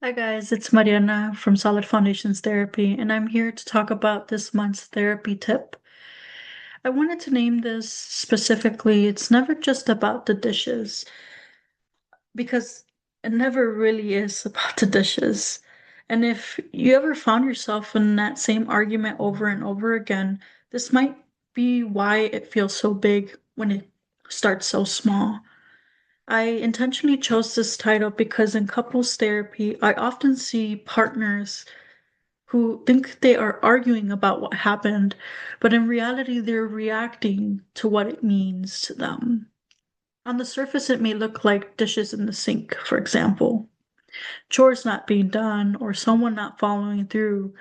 Hi guys, it's Mariana from Solid Foundations Therapy, and I'm here to talk about this month's therapy tip. I wanted to name this specifically, it's never just about the dishes, because it never really is about the dishes. And if you ever found yourself in that same argument over and over again, this might be why it feels so big when it starts so small. I intentionally chose this title because in couples therapy, I often see partners who think they are arguing about what happened, but in reality, they're reacting to what it means to them. On the surface, it may look like dishes in the sink, for example, chores not being done, or someone not following through.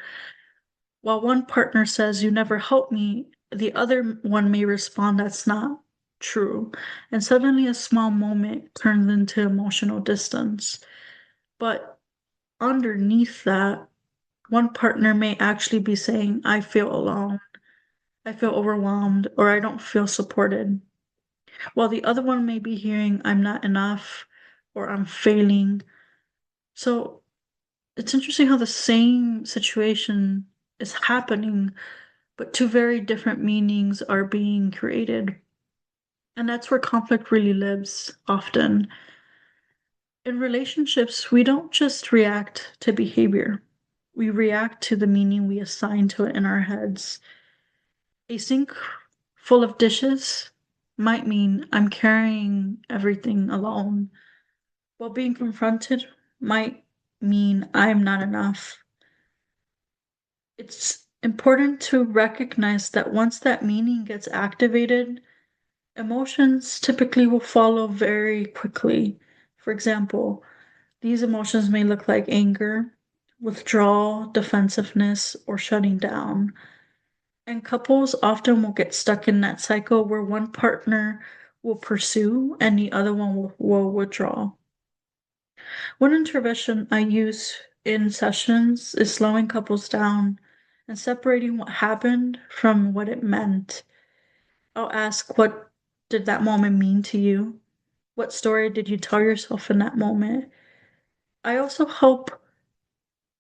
While one partner says, "You never help me," the other one may respond, "That's not true." And suddenly, a small moment turns into emotional distance. But underneath that, one partner may actually be saying, "I feel alone, I feel overwhelmed, or I don't feel supported." While the other one may be hearing, "I'm not enough," or "I'm failing." So it's interesting how the same situation is happening, but two very different meanings are being created. And that's where conflict really lives often. In relationships, we don't just react to behavior, we react to the meaning we assign to it in our heads. A sink full of dishes might mean I'm carrying everything alone, while being confronted might mean I'm not enough. It's important to recognize that once that meaning gets activated, emotions typically will follow very quickly. For example, these emotions may look like anger, withdrawal, defensiveness, or shutting down. And couples often will get stuck in that cycle where one partner will pursue and the other one will withdraw. One intervention I use in sessions is slowing couples down and separating what happened from what it meant. I'll ask, what did that moment mean to you? What story did you tell yourself in that moment? I also help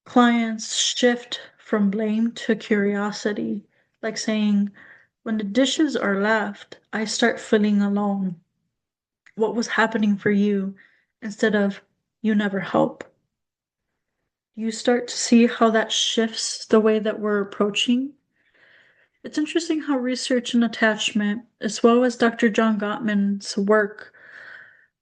clients shift from blame to curiosity, like saying, "When the dishes are left, I start feeling alone. What was happening for you?" Instead of, "You never help." You start to see how that shifts the way that we're approaching. It's interesting how research in attachment, as well as Dr. John Gottman's work,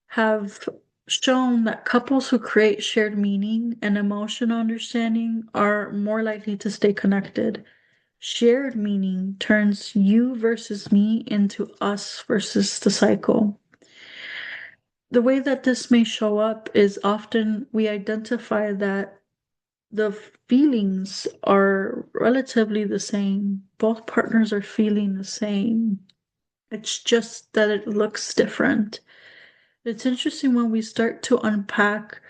have shown that couples who create shared meaning and emotional understanding are more likely to stay connected. Shared meaning turns you versus me into us versus the cycle. The way that this may show up is often we identify that the feelings are relatively the same. Both partners are feeling the same. It's just that it looks different. It's interesting when we start to unpack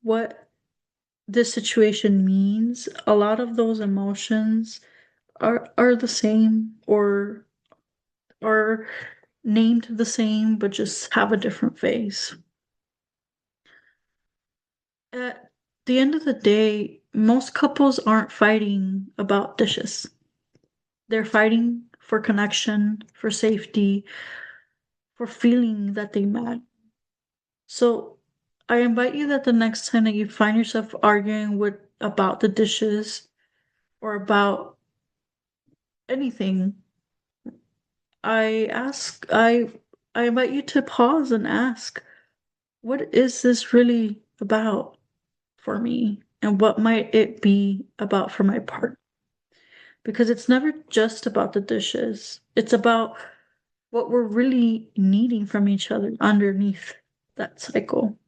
what this situation means. A lot of those emotions are the same or are named the same, but just have a different face. At the end of the day, most couples aren't fighting about dishes. They're fighting for connection, for safety, for feeling that they matter. So I invite you that the next time that you find yourself arguing with about the dishes or about anything, I invite you to pause and ask, what is this really about for me? And what might it be about for my partner? Because it's never just about the dishes. It's about what we're really needing from each other underneath that cycle.